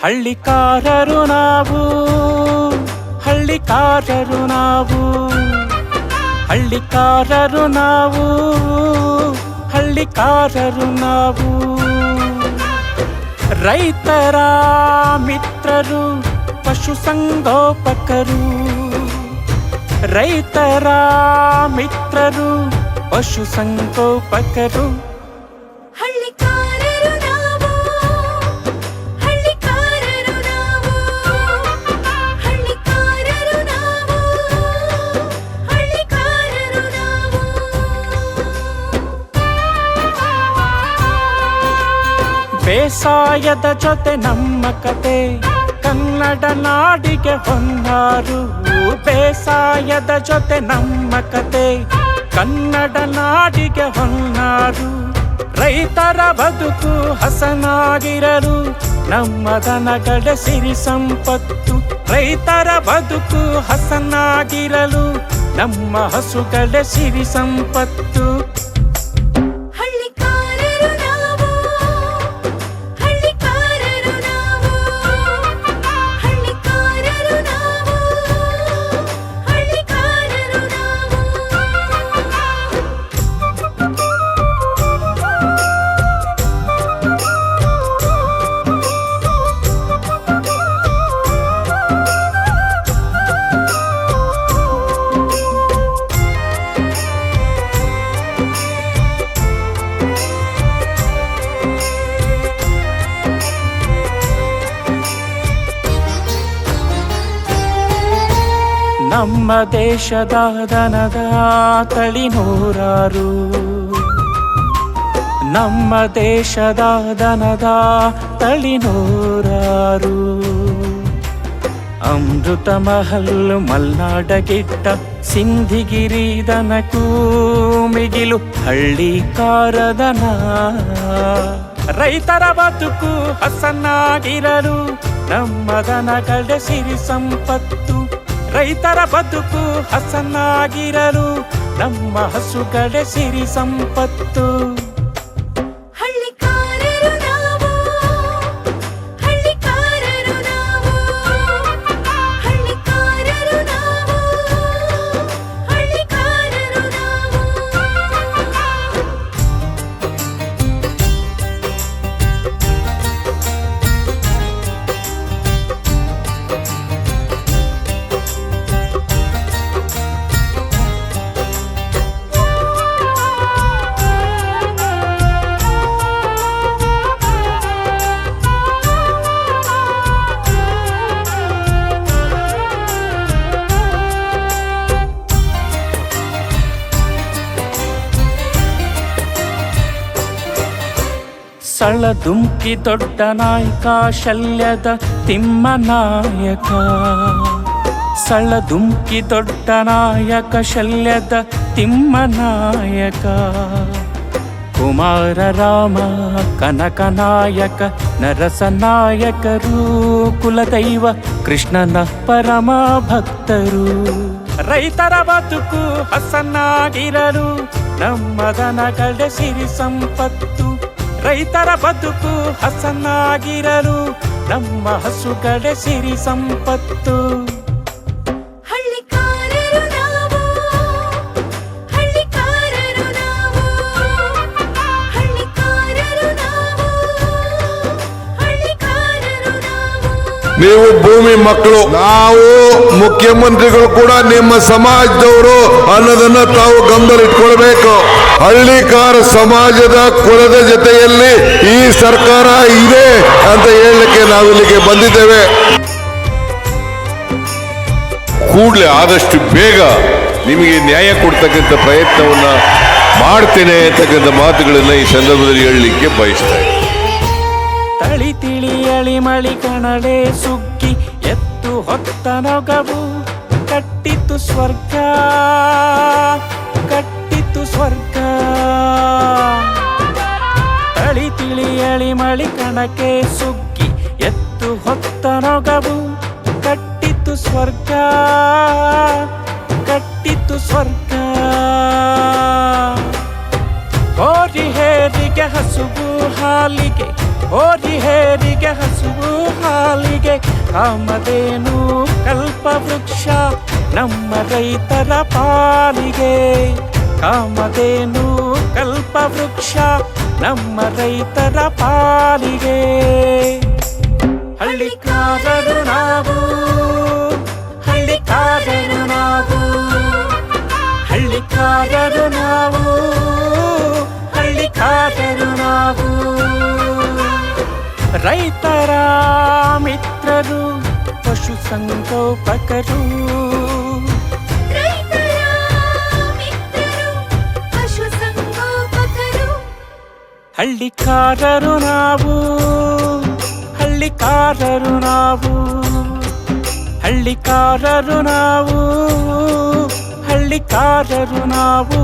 ಹಳ್ಳಿಕಾರರು ನಾವು, ಹಳ್ಳಿಕಾರರು ನಾವು, ಹಳ್ಳಿಕಾರರು ನಾವು, ಹಳ್ಳಿಕಾರರು ನಾವು. ರೈತರ ಮಿತ್ರರು ಪಶುಸಂಗೋಪಕರು, ರೈತರ ಮಿತ್ರರು ಪಶುಸಂಗೋಪಕರು. ಹಳ್ಳಿಕಾರರು ನಾವು, ಹಳ್ಳಿಕಾರರು ನಾವು, ಹಳ್ಳಿಕಾರರು ನಾವು, ಹಳ್ಳಿಕಾರರು ನಾವು. ಬೇಸಾಯದ ಜೊತೆ ನಮ್ಮ ಕತೆ, ಕನ್ನಡ ನಾಡಿಗೆ ಹೊನ್ನಾರು. ಬೇಸಾಯದ ಜೊತೆ ನಮ್ಮ ಕತೆ, ಕನ್ನಡ ನಾಡಿಗೆ ಹೊನ್ನಾರು. ರೈತರ ಬದುಕು ಹಸನಾಗಿರಲು ನಮ್ಮ ದನಗಳ ಸಿರಿ ಸಂಪತ್ತು. ರೈತರ ಬದುಕು ಹಸನಾಗಿರಲು ನಮ್ಮ ಹಸುಗಳ ಸಿರಿ ಸಂಪತ್ತು. ಹಳ್ಳಿಕಾರರು ನಾವು, ಹಳ್ಳಿಕಾರರು ನಾವು, ಹಳ್ಳಿಕಾರರು ನಾವು, ಹಳ್ಳಿಕಾರರು ನಾವು. ನಮ್ಮ ದೇಶದ ದನದ ತಳಿ ನೂರಾರು, ನಮ್ಮ ದೇಶದ ದನದ ತಳಿ ನೂರಾರು. ಅಮೃತ ಮಹಲ್ ಮಲ್ನಾಡ ಗಿಡ್ಡ ಸಿಂಧಿಗಿರಿ ದನಕ್ಕೂ ಮಿಗಿಲು ಹಳ್ಳಿಕಾರದನ. ರೈತರ ಬದುಕು ಹಸನಾಗಿರಲು ನಮ್ಮ ದನಗಳ ಸಿರಿ ಸಂಪತ್ತು. ರೈತರ ಬದುಕು ಹಸನಾಗಿರಲು ನಮ್ಮ ಹಸುಗಳ ಸಿರಿ ಸಂಪತ್ತು. ಹಳ್ಳಿಕಾರರು ನಾವು, ಹಳ್ಳಿಕಾರರು ನಾವು, ಹಳ್ಳಿಕಾರರು ನಾವು, ಹಳ್ಳಿಕಾರರು ನಾವು. ಸಳದುಂಕಿ ದೊಡ್ಡ ನಾಯಕ ಶಲ್ಯದ ತಿಮ್ಮ ನಾಯಕ. ಸಳದುಂಕಿ ದೊಡ್ಡ ನಾಯಕ ಶಲ್ಯದ ತಿಮ್ಮ ನಾಯಕ. ಕುಮಾರ ರಾಮ ಕನಕ ನಾಯಕ ನರಸ ನಾಯಕರು. ಕುಲದೈವ ಕೃಷ್ಣನ ಪರಮ ಭಕ್ತರು. ರೈತರ ಬದುಕು ಹಸನಾಗಿರಲು ನಮ್ಮ ದನಗಳ ಸಿರಿ ಸಂಪತ್ತು. ರೈತರ ಬದುಕು ಹಸನಾಗಿರಲು ನಮ್ಮ ಹಸುಗಳ ಸಿರಿ ಸಂಪತ್ತು. ಹಳ್ಳಿಕಾರರು ನಾವು, ಹಳ್ಳಿಕಾರರು ನಾವು, ಹಳ್ಳಿಕಾರರು ನಾವು, ಹಳ್ಳಿಕಾರರು ನಾವು. ನೀವು ಭೂಮಿ ಮಕ್ಕಳು, ನಾವು ಮುಖ್ಯಮಂತ್ರಿಗಳು ಕೂಡ ನಿಮ್ಮ ಸಮಾಜದವರು ಅನ್ನೋದನ್ನ ತಾವು ಗಮನದಲ್ಲಿಟ್ಕೊಳ್ಬೇಕು. ಹಳ್ಳಿಕಾರ ಸಮಾಜದ ಕುಲದ ಜೊತೆಯಲ್ಲಿ ಈ ಸರ್ಕಾರ ಇದೆ ಅಂತ ಹೇಳಲಿಕ್ಕೆ ನಾವಿಲ್ಲಿಗೆ ಬಂದಿದ್ದೇವೆ. ಕೂಡಲೇ ಆದಷ್ಟು ಬೇಗ ನಿಮಗೆ ನ್ಯಾಯ ಕೊಡ್ತಕ್ಕಂಥ ಪ್ರಯತ್ನವನ್ನ ಮಾಡ್ತೇನೆ ಅಂತಕ್ಕಂಥ ಮಾತುಗಳನ್ನ ಈ ಸಂದರ್ಭದಲ್ಲಿ ಹೇಳಲಿಕ್ಕೆ ಬಯಸ್ತಾ ಇದ್ದೀನಿ. ತಳಿ ತಿಳಿಯಳಿ ಮಳಿ ಕಣಲೆ ಸುಗ್ಗಿ ಎತ್ತು ಹೊತ್ತ ನೊಗವು ಕಟ್ಟಿತು ಸ್ವರ್ಗ, ಕಟ್ಟಿತು ಸ್ವರ್ಗ. ತಳಿ ತಿಳಿಯಳಿ ಮಳಿ ಕಣಕ್ಕೆ ಸುಗ್ಗಿ ಎತ್ತು ಹೊತ್ತ ನೊಗವು ಕಟ್ಟಿತು ಸ್ವರ್ಗ, ಕಟ್ಟಿತು ಸ್ವರ್ಗ. ಹೋರಿ ಹೇರಿಗೆ ಹಸುವು ಹಾಲಿಗೆ, ಹೋರಿ ಹೇರಿಗೆ ಹಸುವು ಹಾಲಿಗೆ, ಕಾಮಧೇನು ಕಲ್ಪವೃಕ್ಷ ನಮ್ಮ ರೈತರ ಪಾಲಿಗೆ. ಕಾಮಧೇನು ಕಲ್ಪವೃಕ್ಷ ನಮ್ಮ ರೈತರ ಪಾಲಿಗೆ. ಹಳ್ಳಿಕಾರರು ನಾವು, ಹಳ್ಳಿಕಾರರು ನಾವು, ಹಳ್ಳಿಕಾರರು ನಾವು, ಹಳ್ಳಿಕಾರರು ನಾವು. ರೈತರ ಮಿತ್ರರು ಪಶು ಸಂಗೋಪಕರು, ರೈತರ ಮಿತ್ರರು ಪಶು ಸಂಗೋಪಕರು. ಹಳ್ಳಿಕಾರರು ನಾವು, ಹಳ್ಳಿಕಾರರು ನಾವು, ಹಳ್ಳಿಕಾರರು ನಾವು, ಹಳ್ಳಿಕಾರರು ನಾವು.